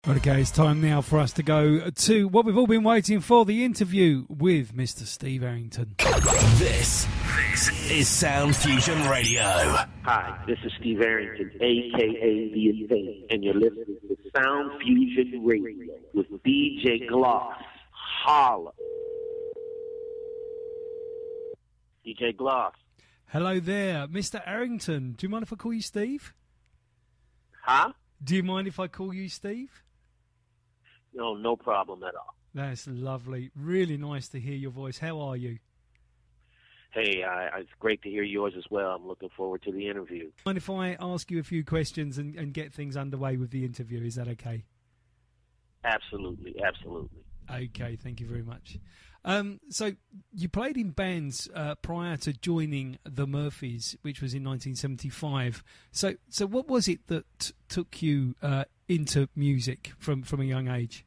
Okay, it's time now for us to go to what we've all been waiting for, the interview with Mr. Steve Arrington. This is Sound Fusion Radio. Hi, this is Steve Arrington, a.k.a. The Invade, and you're listening to Sound Fusion Radio with DJ-Gloss. Holla. DJ-Gloss. Hello there, Mr. Arrington. Do you mind if I call you Steve? Huh? Do you mind if I call you Steve? No, no problem at all. That's lovely. Really nice to hear your voice. How are you? Hey, it's great to hear yours as well. I'm looking forward to the interview. Mind if I ask you a few questions and get things underway with the interview? Is that okay? Absolutely, absolutely. Okay, thank you very much. So you played in bands prior to joining the Murphys, which was in 1975. So what was it that took you into music from a young age?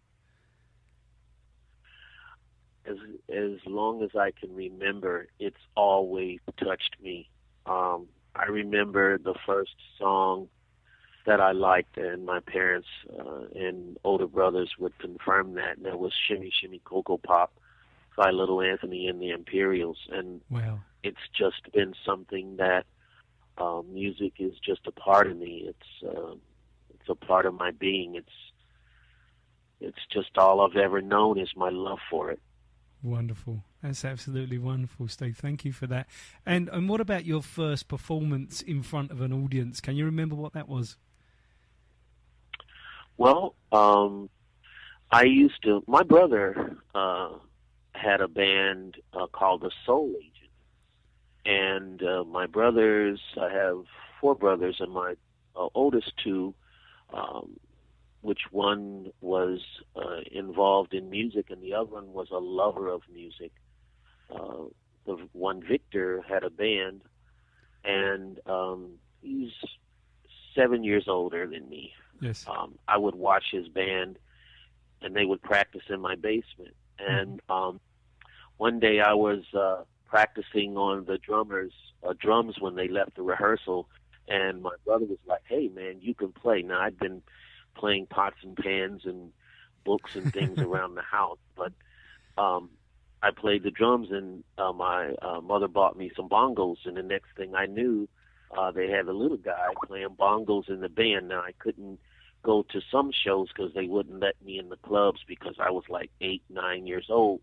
As long as I can remember, it's always touched me. I remember the first song that I liked, and my parents and older brothers would confirm that, and that was Shimmy Shimmy Cocoa Pop by Little Anthony and the Imperials. And wow, it's just been something that music is just a part of me. It's a part of my being. It's just all I've ever known is my love for it. Wonderful. That's absolutely wonderful, Steve. Thank you for that. And what about your first performance in front of an audience? Can you remember what that was? Well, my brother had a band called the Soul Agent. And my brothers, I have 4 brothers, and my oldest 2, which one was involved in music and the other one was a lover of music. The one, Victor, had a band, and he's 7 years older than me. Yes. I would watch his band, and they would practice in my basement. And one day I was practicing on the drums when they left the rehearsal, and my brother was like, "Hey, man, you can play." Now, I'd been playing pots and pans and books and things around the house, but I played the drums, and my mother bought me some bongos, and the next thing I knew, they had a little guy playing bongos in the band. Now, I couldn't go to some shows because they wouldn't let me in the clubs because I was like 8, 9 years old.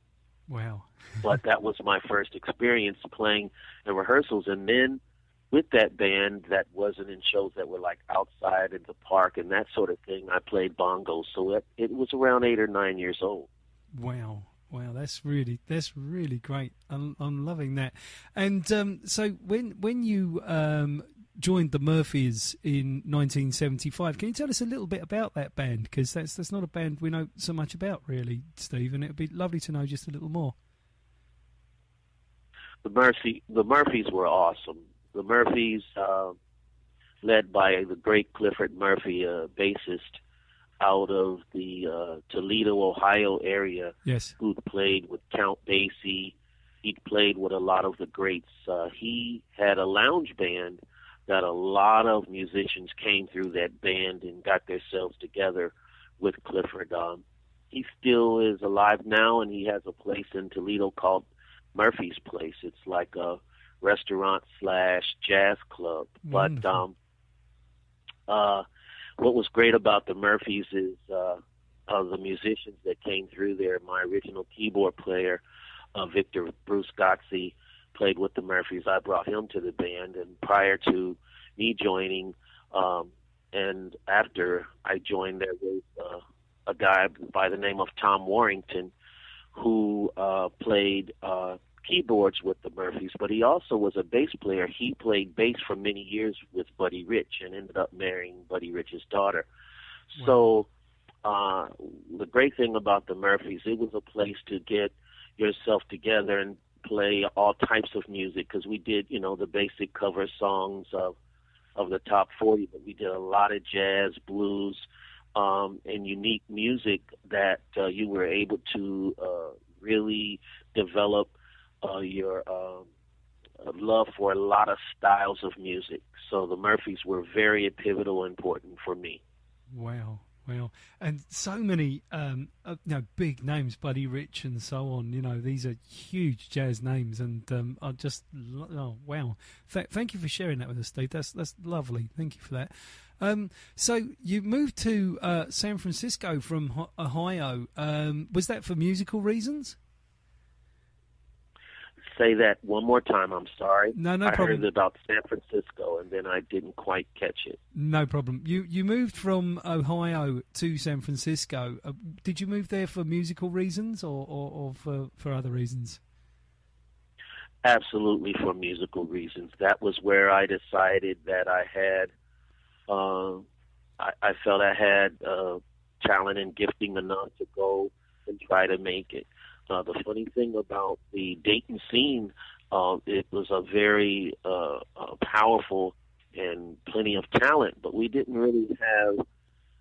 Wow. But that was my first experience playing the rehearsals. And then with that band, that wasn't in shows that were like outside in the park and that sort of thing, I played bongos. So it was around 8 or 9 years old. Wow. Wow, that's really great. I'm loving that. And so when you joined the Murphys in 1975, can you tell us a little bit about that band? Because that's not a band we know so much about, really, Steve, and it would be lovely to know just a little more. The Murphys were awesome. The Murphys, led by the great Clifford Murphy, bassist out of the Toledo, Ohio area, yes, who played with Count Basie. He played with a lot of the greats. He had a lounge band that a lot of musicians came through that band and got themselves together with Clifford. He still is alive now, and he has a place in Toledo called Murphy's Place. It's like a restaurant/jazz club. Wonderful. But what was great about the Murphys is the musicians that came through there. My original keyboard player, Victor Bruce Gotze, played with the Murphys. I brought him to the band, and prior to me joining, and after I joined, there was a guy by the name of Tom Warrington who played keyboards with the Murphys, but he also was a bass player. He played bass for many years with Buddy Rich and ended up marrying Buddy Rich's daughter. Wow. So the great thing about the Murphys, it was a place to get yourself together and play all types of music, because we did, the basic cover songs of the top 40, but we did a lot of jazz, blues, and unique music that you were able to really develop your love for a lot of styles of music. So the Murphys were very pivotal and important for me. Wow. Well, and so many, big names, Buddy Rich and so on. These are huge jazz names, and I just, wow! Thank you for sharing that with us, Steve. That's lovely. Thank you for that. So you moved to San Francisco from Ohio. Was that for musical reasons? Say that one more time. I'm sorry. No I problem. heard about San Francisco, and then I didn't quite catch it. No problem. You moved from Ohio to San Francisco. Did you move there for musical reasons or for other reasons? Absolutely for musical reasons. That was where I decided that I had, I felt I had talent and gifting enough to go and try to make it. The funny thing about the Dayton scene, it was a very powerful and plenty of talent, but we didn't really have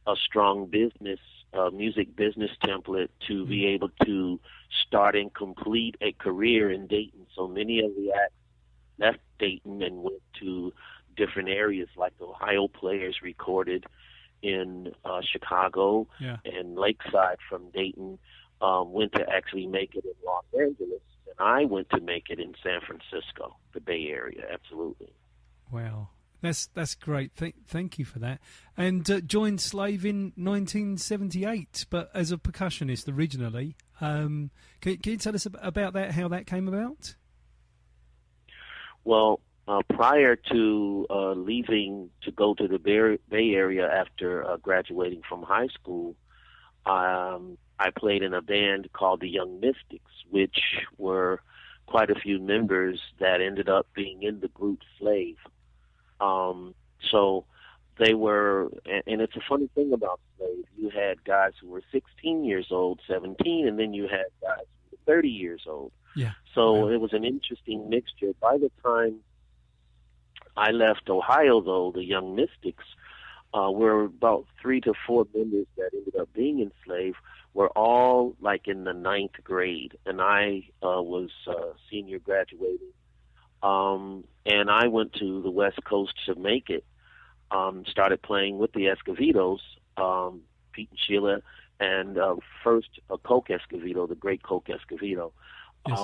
a strong music business template to be able to start and complete a career in Dayton. So many of the acts left Dayton and went to different areas, like the Ohio players recorded in Chicago and Lakeside from Dayton. Went to actually make it in Los Angeles, and I went to make it in San Francisco, the Bay Area. Absolutely. Wow, that's great. Thank you for that. And joined Slave in 1978, but as a percussionist originally. Can you tell us about that? How that came about? Well, prior to leaving to go to the Bay Area after graduating from high school, I played in a band called the Young Mystics, which were quite a few members that ended up being in the group Slave. So they were, and it's a funny thing about Slave. You had guys who were 16 years old, 17, and then you had guys who were 30 years old. Yeah. So it was an interesting mixture. By the time I left Ohio, though, the Young Mystics were about 3 to 4 members that ended up being in Slave. Were all like in the 9th grade, and I was senior graduating. And I went to the West Coast to make it. Started playing with the Escovedos, Pete and Sheila, and first Coke Escovedo, the great Coke Escovedo. Yes.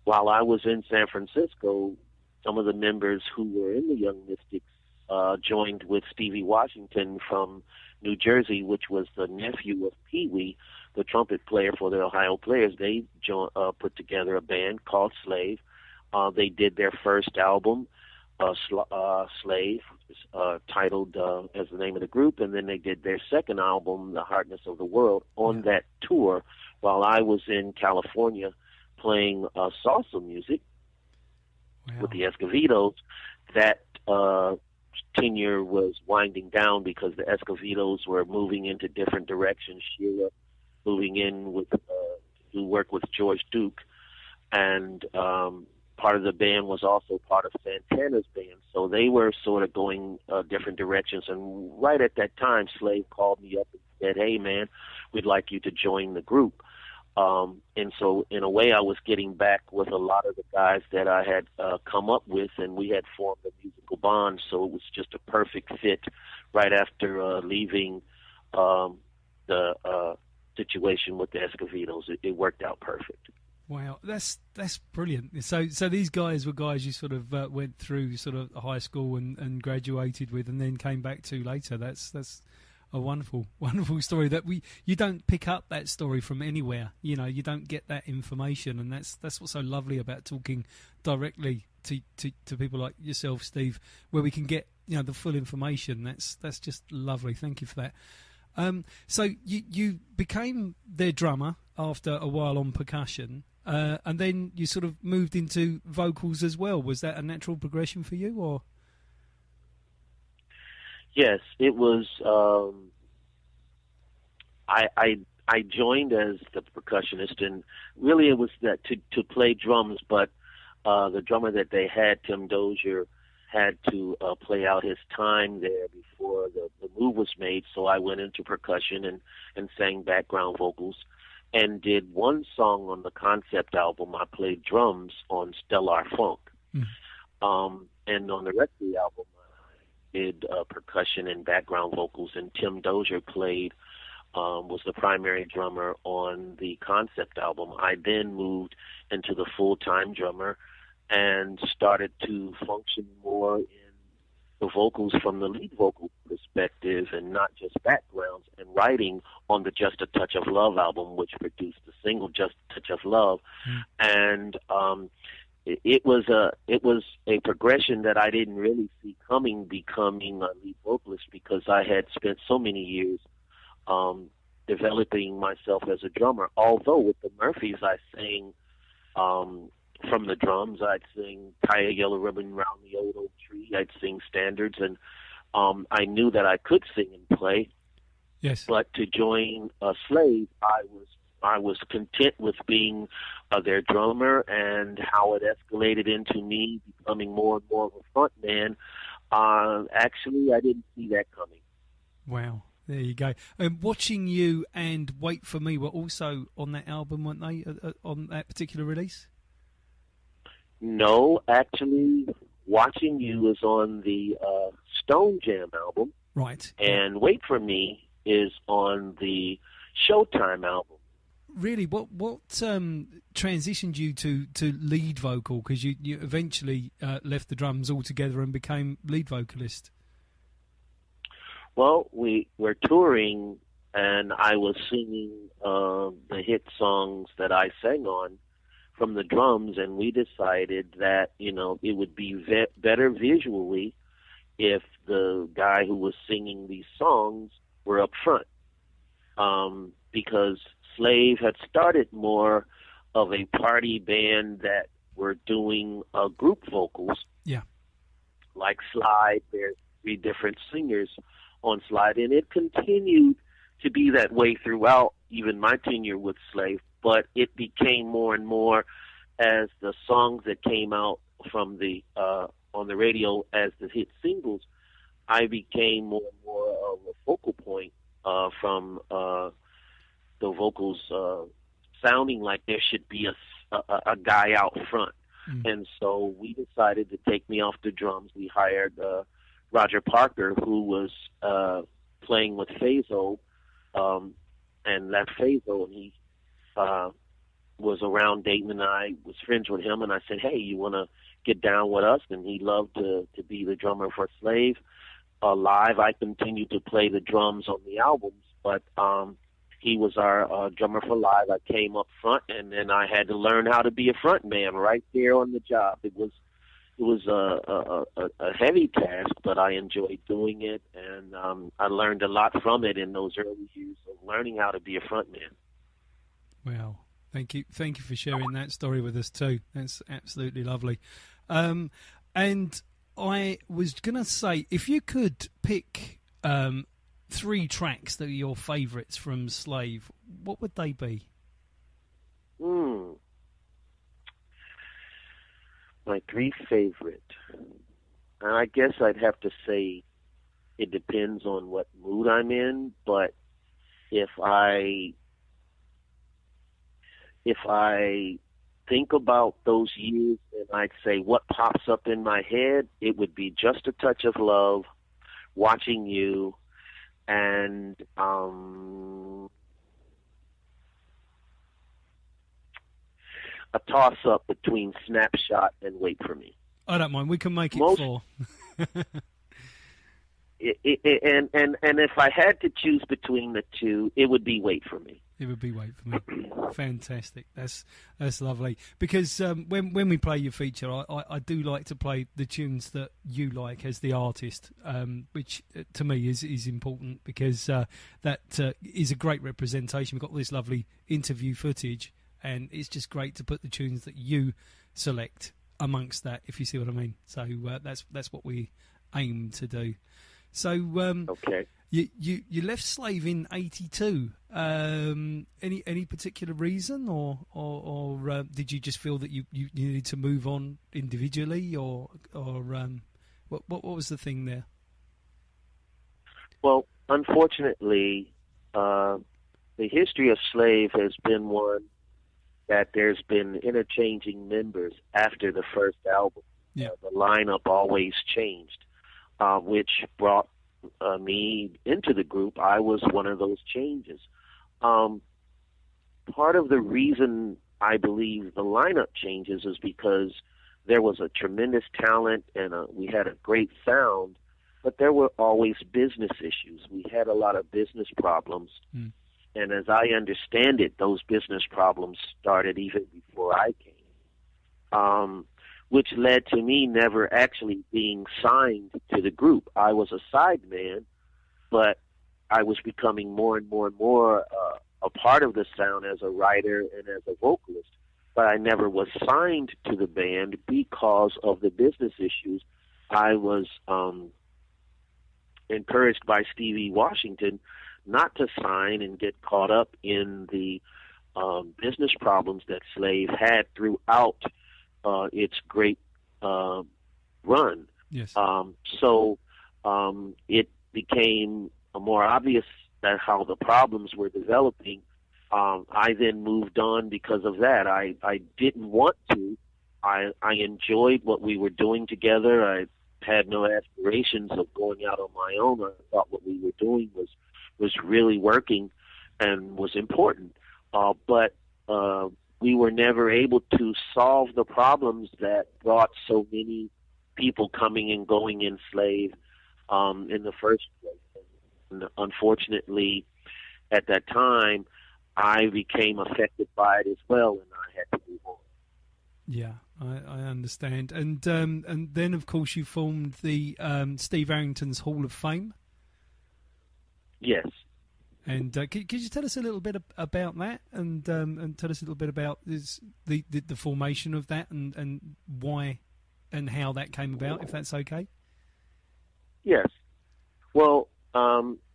While I was in San Francisco, some of the members who were in the Young Mystics joined with Stevie Washington from New Jersey, which was the nephew of Pee Wee, the trumpet player for the Ohio Players. They put together a band called Slave. They did their first album, Slave, titled as the name of the group, and then they did their second album, The Hardness of the World, on that tour while I was in California playing salsa music with the Escovedos. That tenure was winding down because the Escovedos were moving into different directions. Sheila moving in with to work with George Duke, and part of the band was also part of Santana's band. So they were sort of going different directions. And right at that time, Slave called me up and said, "Hey, man, we'd like you to join the group." And so in a way, I was getting back with a lot of the guys that I had come up with, and we had formed a musical bond. So it was just a perfect fit right after leaving the situation with the Escovedos. It worked out perfect. Wow, that's brilliant. So these guys were guys you sort of went through sort of high school and graduated with, and then came back to later. That's a wonderful story that you don't pick up that story from anywhere. You know, you don't get that information, and that's what's so lovely about talking directly to people like yourself, Steve, where we can get the full information. That's just lovely. Thank you for that. So you became their drummer after a while on percussion, and then you sort of moved into vocals as well. Was that a natural progression for you, or? Yes, it was. I joined as the percussionist, and really it was that to play drums. But the drummer that they had, Tim Dozier, had to play out his time there before the move was made. So I went into percussion and sang background vocals, and did one song on the concept album. I played drums on Stellar Funk, and on the rest of the album, did percussion and background vocals, and Tim Dozier was the primary drummer on the concept album. I then moved into the full-time drummer and started to function more in the vocals from the lead vocal perspective and not just backgrounds, and writing on the Just a Touch of Love album, which produced the single Just a Touch of Love. And it was a progression that I didn't really see coming, becoming a lead vocalist, because I had spent so many years developing myself as a drummer. Although with the Murphys I sang from the drums, I'd sing Tie a Yellow Ribbon Round the Old Oak Tree, I'd sing standards, and I knew that I could sing and play. Yes. But to join Slave, I was content with being their drummer, and how it escalated into me becoming more and more of a front man. Actually, I didn't see that coming. Wow. There you go. Watching You and Wait For Me were also on that album, weren't they, on that particular release? No, actually, Watching You is on the Stone Jam album. Right. And Wait For Me is on the Showtime album. Really? What transitioned you to lead vocal? Because you eventually left the drums altogether and became lead vocalist. Well, we were touring, and I was singing the hit songs that I sang on from the drums, and we decided that, it would be better visually if the guy who was singing these songs were up front. Because Slave had started more of a party band that were doing group vocals. Yeah. Like Slide, there's 3 different singers on Slide, and it continued to be that way throughout even my tenure with Slave, but it became more and more as the songs that came out from the on the radio as the hit singles. I became more and more of a focal point from the vocals sounding like there should be a guy out front. And so we decided to take me off the drums. We hired Roger Parker, who was playing with Fazo, and left Fazo, and he was around Dayton, and I was friends with him, and I said, hey, you want to get down with us? And he loved to be the drummer for Slave. Live, I continued to play the drums on the albums, but he was our drummer for Live. I came up front, and then I had to learn how to be a front man right there on the job. It was a heavy task, but I enjoyed doing it, and I learned a lot from it in those early years of learning how to be a front man. Wow. Thank you for sharing that story with us too. That's absolutely lovely. And I was going to say, if you could pick 3 tracks that are your favourites from Slave, what would they be? My 3 favorite. And I guess I'd have to say it depends on what mood I'm in, but if I think about those years and I'd say what pops up in my head, it would be Just a Touch of Love, Watching You, and a toss-up between Snapshot and Wait For Me. I don't mind. We can make it 4. And if I had to choose between the 2, it would be Wait For Me. It would be Wait For Me. Fantastic. That's lovely. Because when we play your feature, I do like to play the tunes that you like as the artist, which to me is important, because that is a great representation. We've got this lovely interview footage, and it's just great to put the tunes that you select amongst that, if you see what I mean. So that's what we aim to do. So okay. You left Slave in '82. Any particular reason, or did you just feel that you needed to move on individually, or what was the thing there? Well, unfortunately, the history of Slave has been one that there's been interchanging members after the first album. Yeah. The lineup always changed. which brought me into the group. I was one of those changes. Part of the reason I believe the lineup changes is because there was a tremendous talent and we had a great sound, but there were always business issues. We had a lot of business problems. And as I understand it, those business problems started even before I came, which led to me never actually being signed to the group. I was a sideman, but I was becoming more and more and more a part of the sound as a writer and as a vocalist. But I never was signed to the band because of the business issues. I was encouraged by Stevie Washington not to sign and get caught up in the business problems that Slave had throughout its great run. Yes. So it became more obvious that how the problems were developing. I then moved on because of that. I didn't want to. I enjoyed what we were doing together. I had no aspirations of going out on my own. I thought what we were doing was really working and was important. But we were never able to solve the problems that brought so many people coming and going in Slave in the first place. And unfortunately, at that time, I became affected by it as well, and I had to move on. Yeah, I understand. And then, of course, you formed the Steve Arrington's Hall of Fame. Yes. And could you tell us a little bit about that, and tell us a little bit about the formation of that, and why and how that came about, if that's okay? Yes. Well,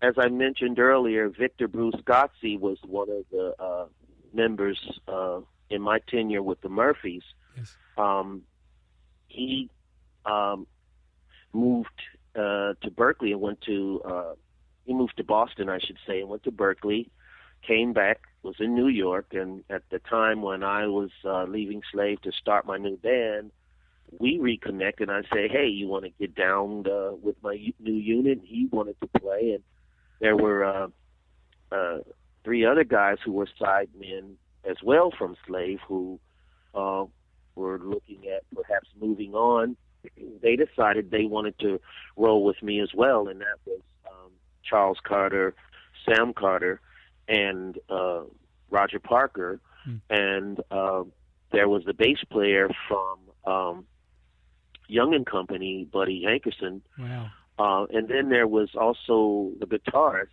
as I mentioned earlier, Victor Bruce Gotze was one of the members in my tenure with the Murphys. Yes. He moved to Berkeley and went to he moved to Boston, I should say, and went to Berkeley, came back, was in New York, and at the time when I was leaving Slave to start my new band, we reconnected, and I say, hey, you want to get down with my new unit? He wanted to play, and there were 3 other guys who were sidemen as well from Slave who were looking at perhaps moving on. They decided they wanted to roll with me as well, and that was Charles Carter, Sam Carter, and Roger Parker. And there was the bass player from Young and Company, Buddy Hankerson. Wow. And then there was also the guitarist,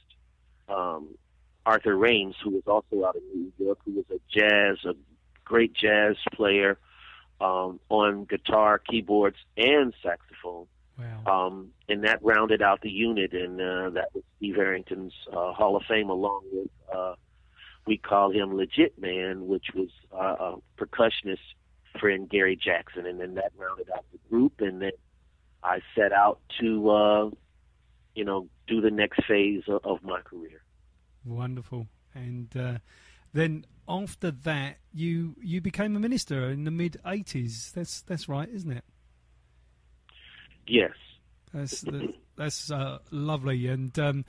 Arthur Raines, who was also out of New York, who was a great jazz player on guitar, keyboards, and saxophone. Wow. And that rounded out the unit, and that was Steve Arrington's Hall of Fame, along with, we call him Legit Man, which was a percussionist friend, Gary Jackson, and then that rounded out the group, and then I set out to, do the next phase of my career. Wonderful. And then after that, you became a minister in the mid-'80s. That's right, isn't it? Yes. That's lovely. And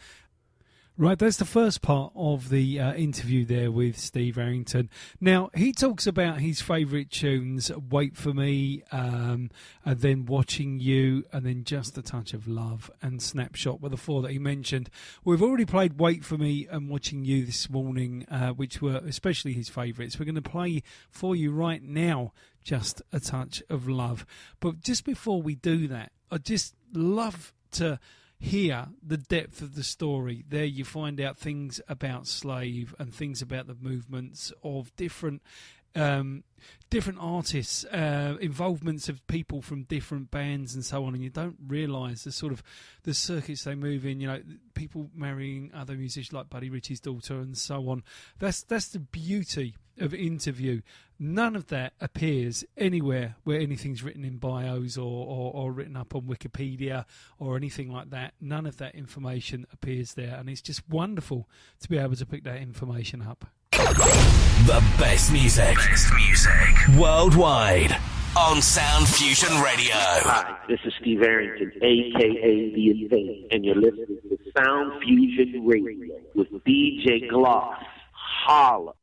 right, that's the first part of the interview there with Steve Arrington. Now, he talks about his favourite tunes, Wait For Me, and then Watching You, and then Just a Touch of Love, and Snapshot were the 4 that he mentioned. We've already played Wait For Me and Watching You this morning, which were especially his favourites. We're going to play for you right now, Just a Touch of Love. But just before we do that, I'd just love to hear the depth of the story. There you find out things about Slave and things about the movements of different artists, involvements of people from different bands and so on, and you don't realise the sort of the circuits they move in, people marrying other musicians like Buddy Ritchie's daughter and so on. That's the beauty of interview. None of that appears anywhere where anything's written in bios or written up on Wikipedia or anything like that. None of that information appears there, and it's just wonderful to be able to pick that information up. The best music. Worldwide. On Sound Fusion Radio. Hi, this is Steve Arrington, a.k.a. The Invade, and you're listening to Sound Fusion Radio with DJ-Gloss. Holla.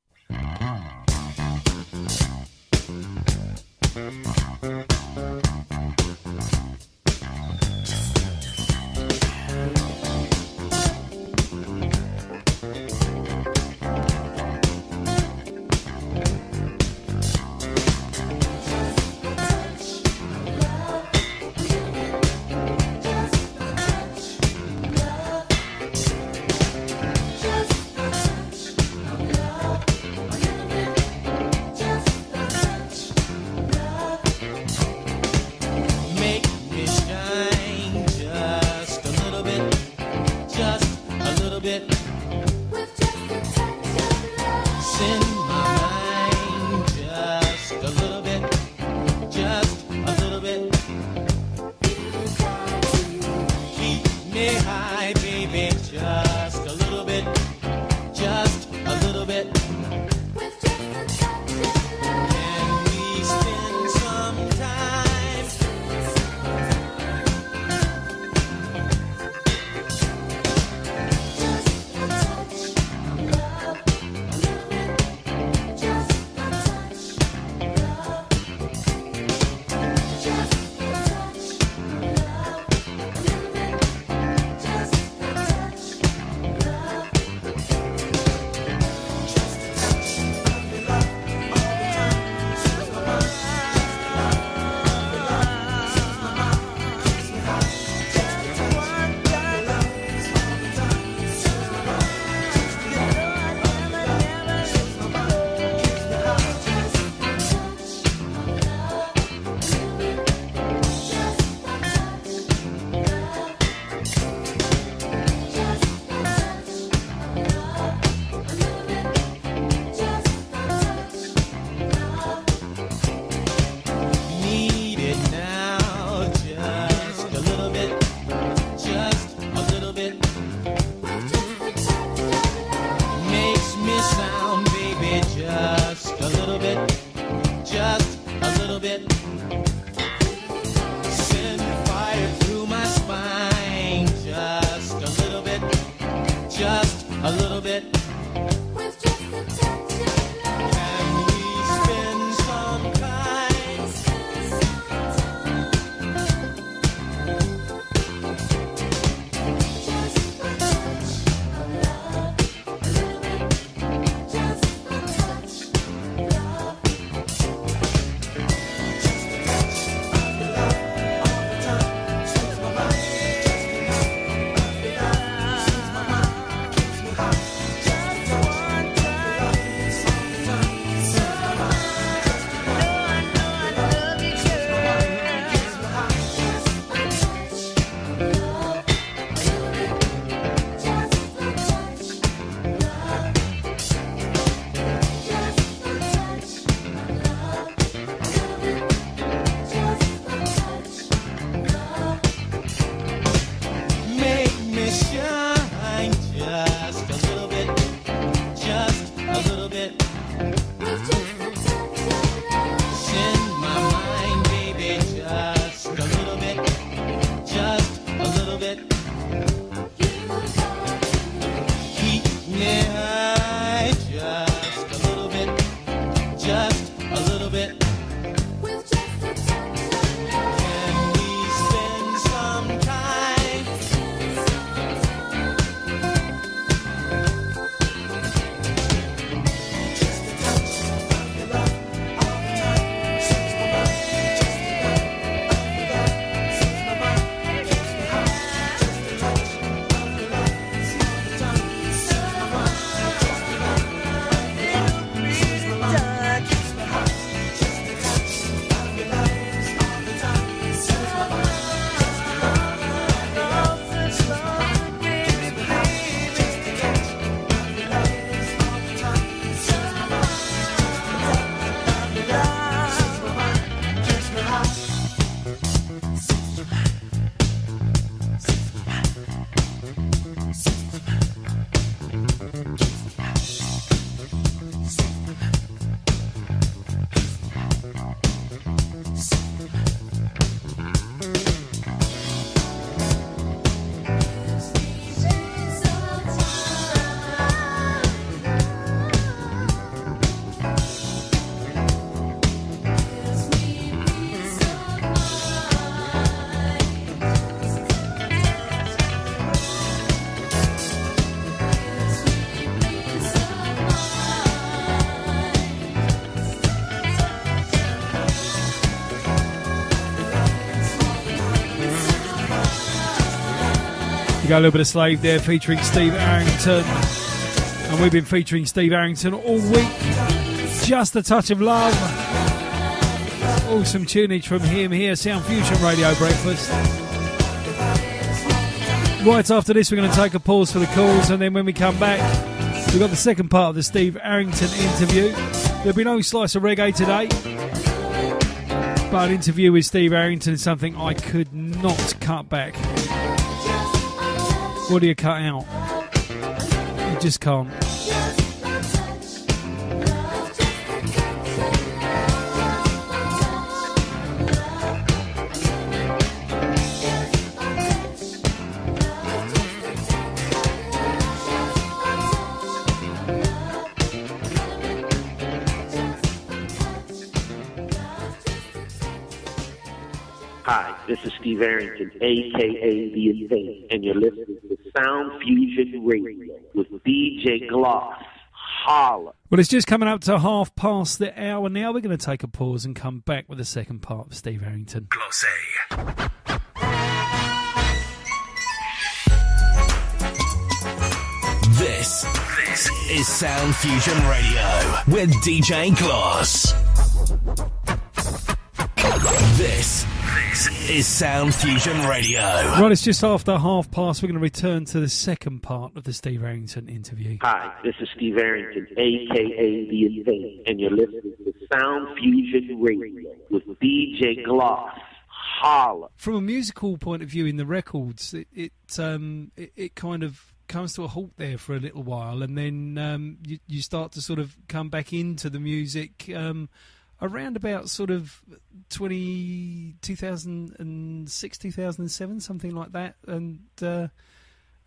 We got a little bit of Slave there featuring Steve Arrington. And we've been featuring Steve Arrington all week. Just a touch of love. Awesome tunage from him here, Sound Fusion Radio Breakfast. Right after this, we're going to take a pause for the calls, and then when we come back, we've got the second part of the Steve Arrington interview. There'll be no slice of reggae today, but an interview with Steve Arrington is something I could not cut back. What do you cut out? You just can't. Hi, this is Steve Arrington, a.k.a. The Invade, and you're listening to Sound Fusion Radio with DJ-Gloss. Holla. Well, it's just coming up to past the hour now. We're going to take a pause and come back with the second part of Steve Arrington. Gloss. This is Sound Fusion Radio with DJ-Gloss. This is Sound Fusion Radio. Right, it's just after past. We're going to return to the second part of the Steve Arrington interview. Hi, this is Steve Arrington, a.k.a. The Invade, and you're listening to Sound Fusion Radio with DJ-Gloss. Holla. From a musical point of view in the records, it kind of comes to a halt there for a little while, and then you start to sort of come back into the music around about sort of 2006, 2007, something like that, and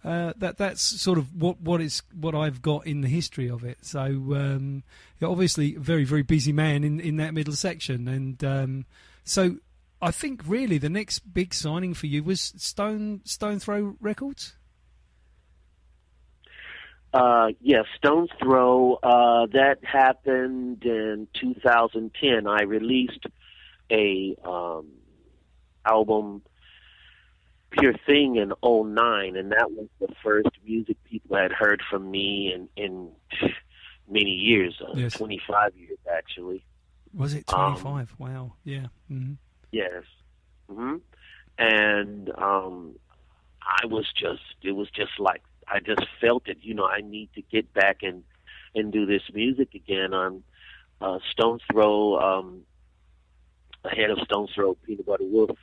that's sort of what I've got in the history of it. So you're obviously a very, very busy man in that middle section, and so I think really the next big signing for you was Stone Throw Records. Yes, Stone's Throw. That happened in 2010. I released a album, Pure Thing, in 2009, and that was the first music people had heard from me in many years, yes. 25 years actually. Was it 25? Wow, yeah. Mm-hmm. Yes. Mm-hmm. And it was just like, I just felt it, I need to get back and do this music again. Stone's Throw, ahead of Stone's Throw, Peanut Butter Wolf,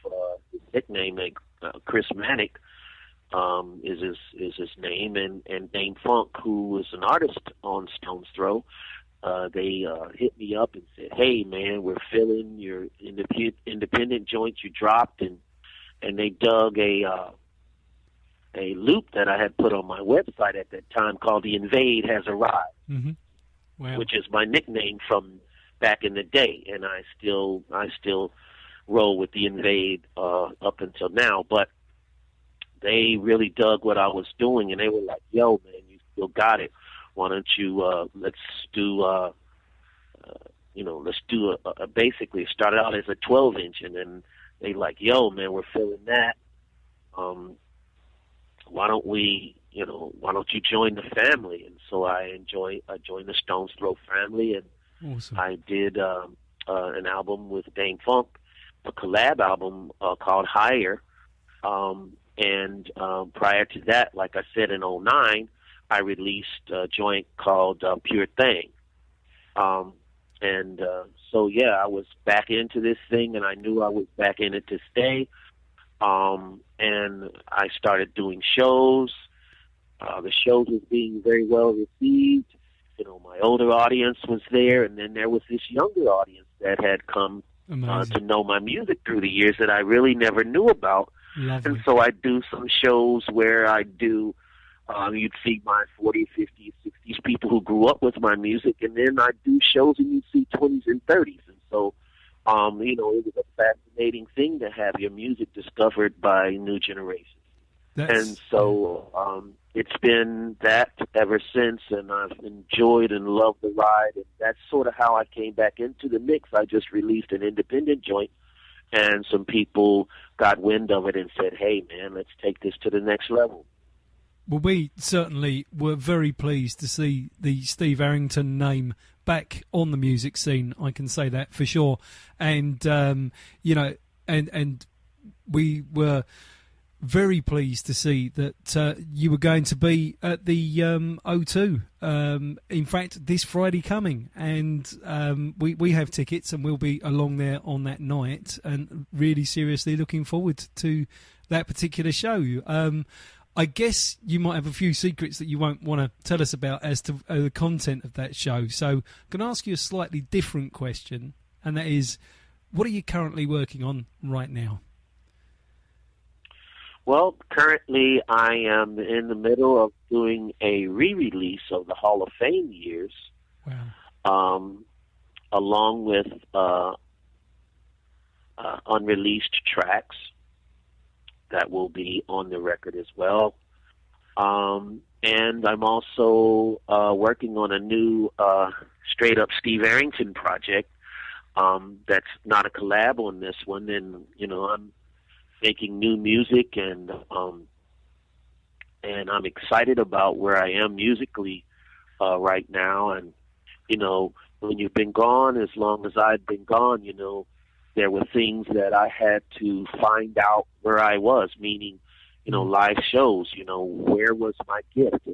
his nickname, Chris Manic, is his name, and Dame Funk, who was an artist on Stone's Throw, they hit me up and said, "Hey man, we're feeling your independent joint you dropped," and they dug a loop that I had put on my website at that time called "The Invade Has Arrived," mm-hmm. Wow. which is my nickname from back in the day, and I still roll with The Invade up until now. But they really dug what I was doing, and they were like, "Yo, man, you still got it. Why don't you let's do basically started out as a 12-inch, and then they like, yo, man, we're feeling that. Why don't you join the family?" And so I joined the Stone's Throw family, and awesome. I did an album with Dame Funk, a collab album called Higher. And prior to that, like I said, in 2009, I released a joint called Pure Thing. So I was back into this thing, and I knew I was back in it to stay. And I started doing shows. The shows was being very well received. My older audience was there, and then there was this younger audience that had come to know my music through the years that I really never knew about. Lovely. And so I do some shows where I do, you'd see my 40s, 50s, 60s people who grew up with my music, and then I do shows and you'd see 20s and 30s. And so, it was a fascinating thing to have your music discovered by new generations. And so it's been that ever since, and I've enjoyed and loved the ride, and that's sort of how I came back into the mix. I just released an independent joint, and some people got wind of it and said, "Hey, man, let's take this to the next level." Well, we certainly were very pleased to see the Steve Arrington name back on the music scene. I can say that for sure. And, you know, and we were very pleased to see that you were going to be at the O2. In fact, this Friday coming. And we have tickets and we'll be along there on that night. And really seriously looking forward to that particular show. I guess you might have a few secrets that you won't want to tell us about as to the content of that show. So I'm going to ask you a slightly different question, and that is, what are you currently working on right now? Well, currently I am in the middle of doing a re-release of the Hall of Fame years. Wow. Along with unreleased tracks that will be on the record as well. And I'm also working on a new straight-up Steve Arrington project that's not a collab on this one. And, you know, I'm making new music, and I'm excited about where I am musically right now. And, you know, when you've been gone as long as I've been gone, you know, there were things that I had to find out where I was, meaning, you know, live shows, you know, where was my gift?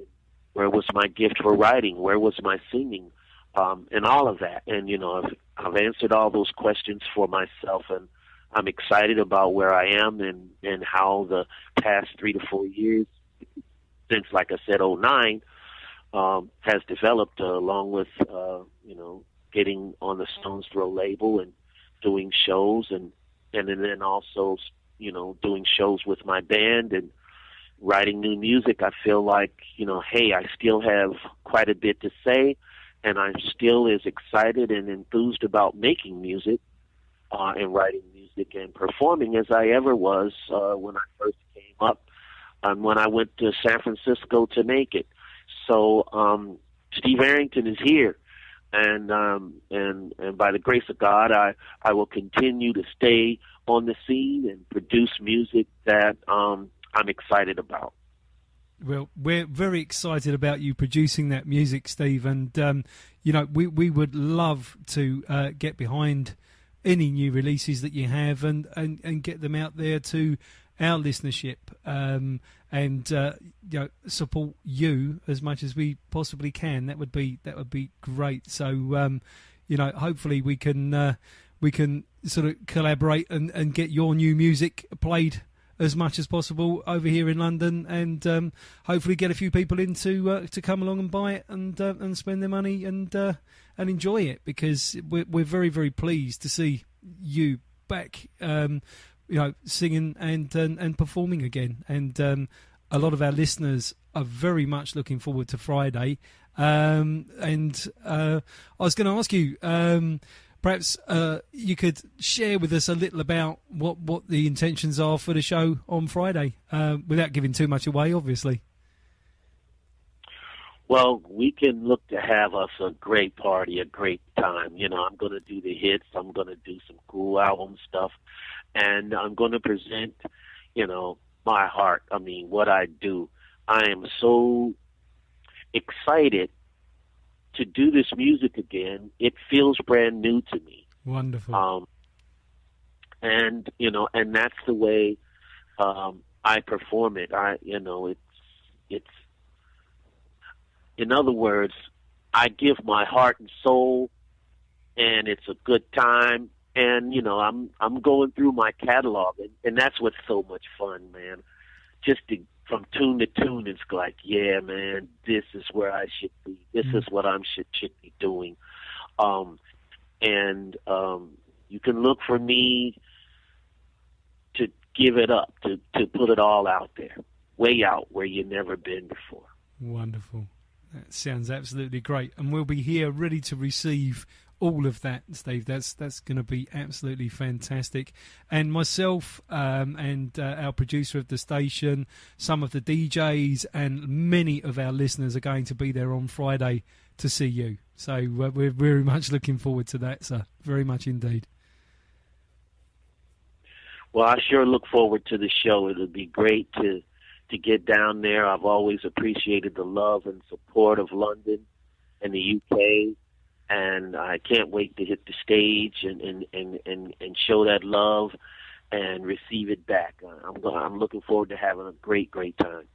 Where was my gift for writing? Where was my singing? And all of that. And, you know, I've answered all those questions for myself, and I'm excited about where I am and how the past 3 to 4 years, since, like I said, 2009, has developed along with, you know, getting on the Stones Throw label and doing shows and then also, you know, doing shows with my band and writing new music. I feel like, you know, hey, I still have quite a bit to say, and I'm still as excited and enthused about making music and writing music and performing as I ever was when I first came up and when I went to San Francisco to make it. So Steve Arrington is here. And by the grace of God, I will continue to stay on the scene and produce music that I'm excited about. Well, we're very excited about you producing that music, Steve. And, you know, we would love to get behind any new releases that you have and get them out there to our listenership and you know, support you as much as we possibly can. That would be great. So you know, hopefully we can sort of collaborate and get your new music played as much as possible over here in London, and hopefully get a few people in to come along and buy it and spend their money and enjoy it, because we're very, very pleased to see you back. You know, singing and performing again, and a lot of our listeners are very much looking forward to Friday. And I was going to ask you, perhaps you could share with us a little about what the intentions are for the show on Friday, without giving too much away, obviously. Well, we can look to have us a great party, a great time. You know, I'm going to do the hits. I'm going to do some cool album stuff. And I'm going to present, you know, my heart. I mean, what I do. I am so excited to do this music again. It feels brand new to me. Wonderful. And, you know, and that's the way I perform it. You know, it's, in other words, I give my heart and soul, and it's a good time. And, you know, I'm going through my catalog, and that's what's so much fun, man. Just from tune to tune, it's like, yeah, man, this is where I should be. This is what I should be doing. And you can look for me to give it up, to put it all out there, way out where you've never been before. Wonderful. That sounds absolutely great. And we'll be here ready to receive all of that, Steve. That's going to be absolutely fantastic. And myself and our producer of the station, some of the DJs, and many of our listeners are going to be there on Friday to see you. So we're very much looking forward to that, sir. Very much indeed. Well, I sure look forward to the show. It'll be great to to get down there. I've always appreciated the love and support of London and the UK, and I can't wait to hit the stage and show that love and receive it back. I'm looking forward to having a great time.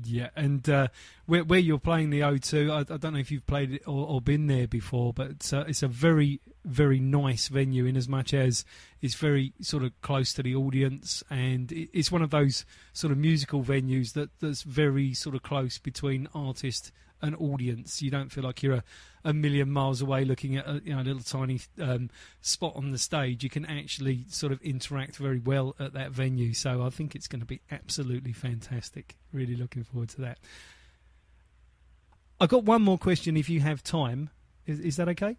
Yeah, and where you're playing the O2, I don't know if you've played it or been there before, but it's a very, very nice venue in as much as it's very sort of close to the audience, and it's one of those sort of musical venues that's very sort of close between artist and audience. You don't feel like you're a million miles away looking at a little tiny spot on the stage. You can actually sort of interact very well at that venue. So I think it's going to be absolutely fantastic. Really looking forward to that. I've got one more question if you have time. Is that okay?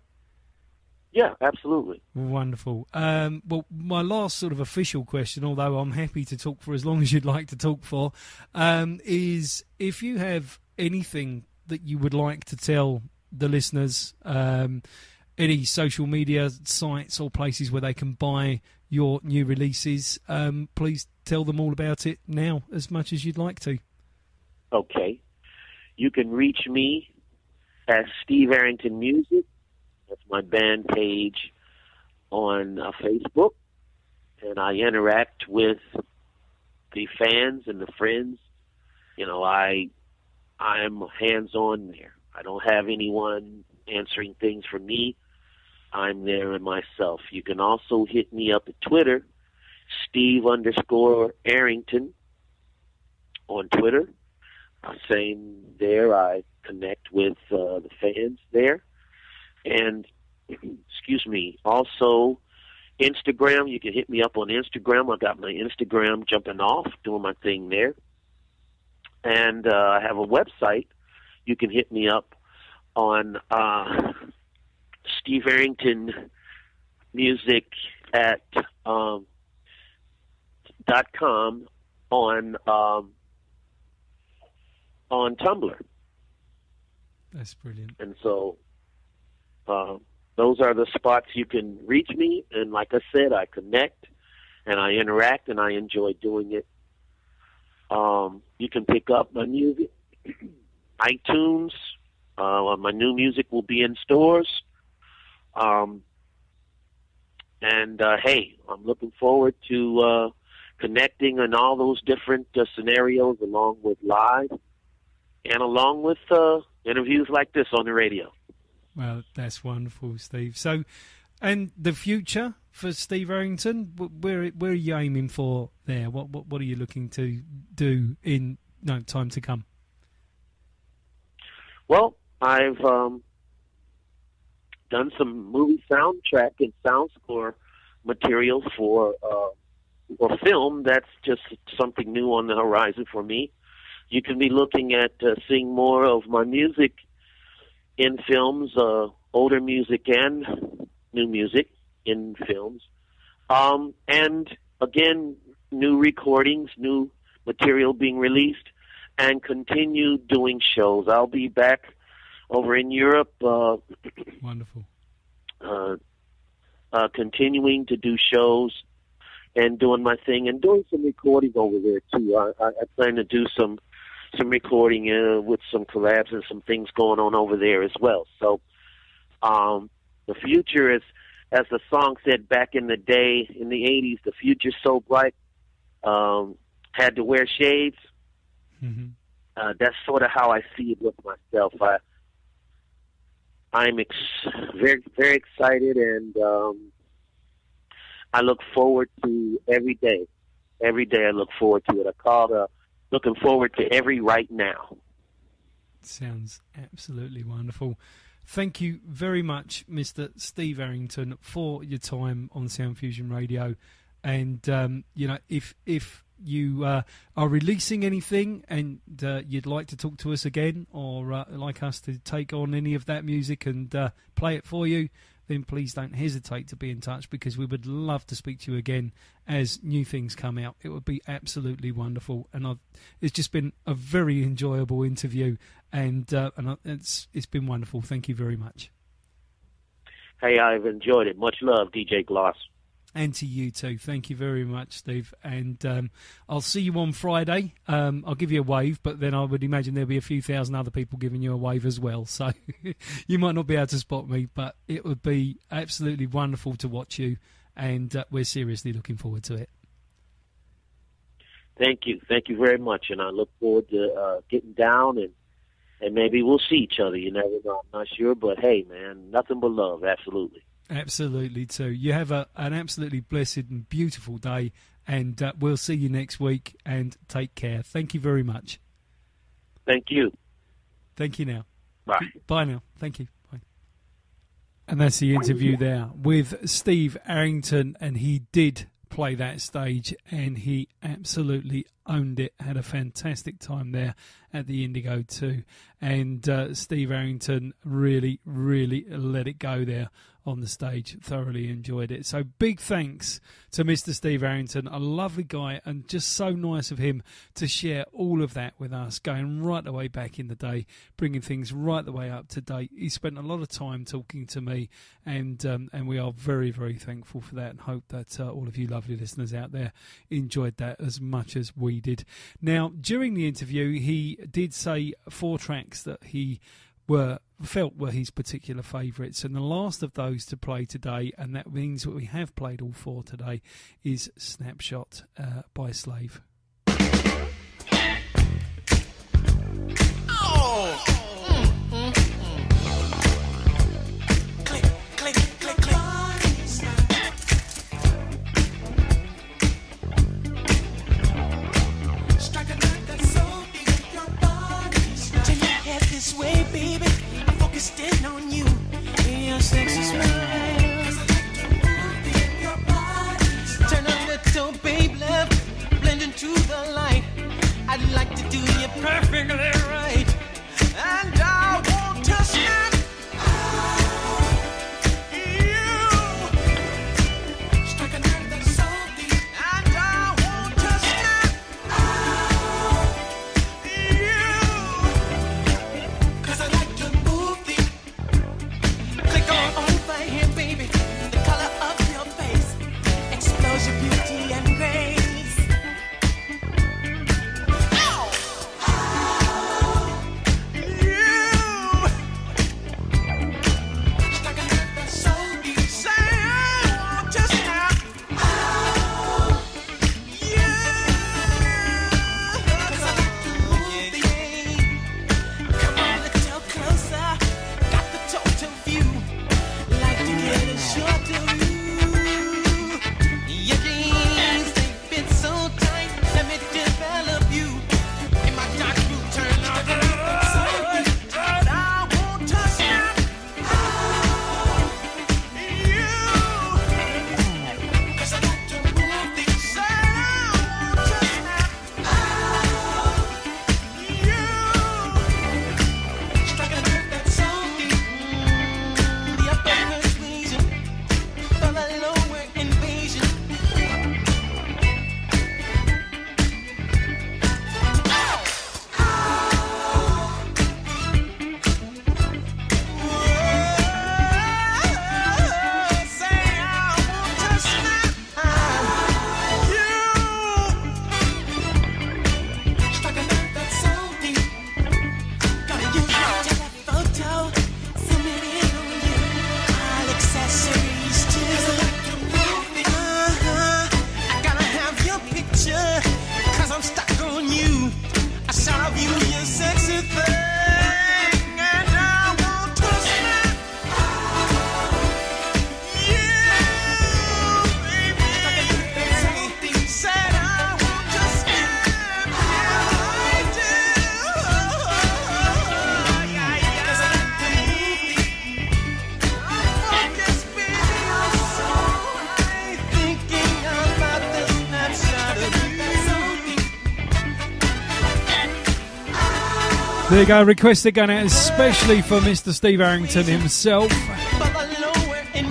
Yeah, absolutely. Wonderful. Well, my last sort of official question, although I'm happy to talk for as long as you'd like to talk for, is if you have anything that you would like to tell the listeners, any social media sites or places where they can buy your new releases, please tell them all about it now as much as you'd like to. Okay. You can reach me at Steve Arrington Music. That's my band page on Facebook. And I interact with the fans and the friends. I'm hands-on there. I don't have anyone answering things for me. I'm there myself. You can also hit me up at Twitter, Steve_Arrington on Twitter. Same there. I connect with the fans there. And, excuse me, also Instagram. You can hit me up on Instagram. I got my Instagram jumping off, doing my thing there. And I have a website. You can hit me up on Steve Arrington Music at .com on Tumblr. That's brilliant. And so those are the spots you can reach me. And like I said, I connect and I interact and I enjoy doing it. You can pick up my music, iTunes. My new music will be in stores. Hey, I'm looking forward to connecting in all those different scenarios, along with live and along with interviews like this on the radio. Well, that's wonderful, Steve. So, and the future for Steve Arrington, where are you aiming for there? What are you looking to do in time to come? Well, I've done some movie soundtrack and sound score material for a film. That's just something new on the horizon for me. You can be looking at seeing more of my music in films, older music and new music in films. And again, new recordings, new material being released, and continue doing shows. I'll be back over in Europe. Wonderful. Continuing to do shows and doing my thing and doing some recording over there too. I plan to do some recording with some collabs and some things going on over there as well. So the future is, as the song said back in the day, in the 80s, the future's so bright, had to wear shades. Mm-hmm. That's sort of how I see it with myself. I'm very, very excited, and I look forward to every day. Every day I look forward to it. I call it looking forward to every right now. Sounds absolutely wonderful. Thank you very much, Mr. Steve Arrington, for your time on Sound Fusion Radio. And, if you are releasing anything and you'd like to talk to us again, or like us to take on any of that music and play it for you, then please don't hesitate to be in touch, because we would love to speak to you again as new things come out. It would be absolutely wonderful. And it's just been a very enjoyable interview, and it's been wonderful. Thank you very much. Hey, I've enjoyed it. Much love, DJ-Gloss. And to you too. Thank you very much, Steve. And I'll see you on Friday. I'll give you a wave, but then I would imagine there'll be a few thousand other people giving you a wave as well. So you might not be able to spot me, but it would be absolutely wonderful to watch you. And we're seriously looking forward to it. Thank you. Thank you very much. And I look forward to getting down and maybe we'll see each other. You never know. I'm not sure. But, hey, man, nothing but love. Absolutely. Absolutely, too. You have an absolutely blessed and beautiful day, and we'll see you next week, and take care. Thank you very much. Thank you. Thank you now. Bye. Bye now. Thank you. Bye. And that's the interview there with Steve Arrington, and he did play that stage, and he absolutely owned it. Had a fantastic time there at the Indigo too, and Steve Arrington really let it go there on the stage. Thoroughly enjoyed it. So big thanks to Mr. Steve Arrington, a lovely guy, and just so nice of him to share all of that with us, going right the way back in the day, bringing things right the way up to date. He spent a lot of time talking to me, and we are very thankful for that, and hope that all of you lovely listeners out there enjoyed that as much as we did. Now, during the interview, he did say 4 tracks that he felt were his particular favourites, and the last of those to play today, and that means that we have played all 4 today, is Snapshot by Slave. Oh! Click, click, click, click. Strike a note that's so deep, your body. Turn your head this way, baby. I'm focused in on you. In your sexy smile. Your body. Turn a little, babe, left. Blend into the light. I'd like to do you perfectly right. And I want to snap you. Strike a nerve that's so deep. And I want to snap you. 'Cause I like to move deep. Click on over here, baby. The color of your face. Expose your beauty and grace. There you go, requested going out especially for Mr. Steve Arrington himself.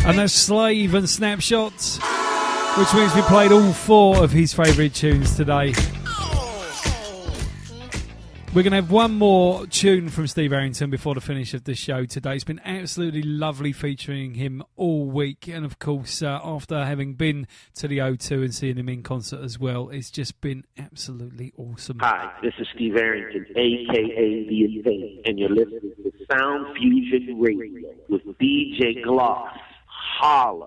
And that's Slave and Snapshots, which means we played all 4 of his favourite tunes today. We're going to have one more tune from Steve Arrington before the finish of the show today. It's been absolutely lovely featuring him all week. And, of course, after having been to the O2 and seeing him in concert as well, it's just been absolutely awesome. Hi, this is Steve Arrington, a.k.a. The Insane, and you're listening to Sound Fusion Radio with DJ-Gloss. Holla.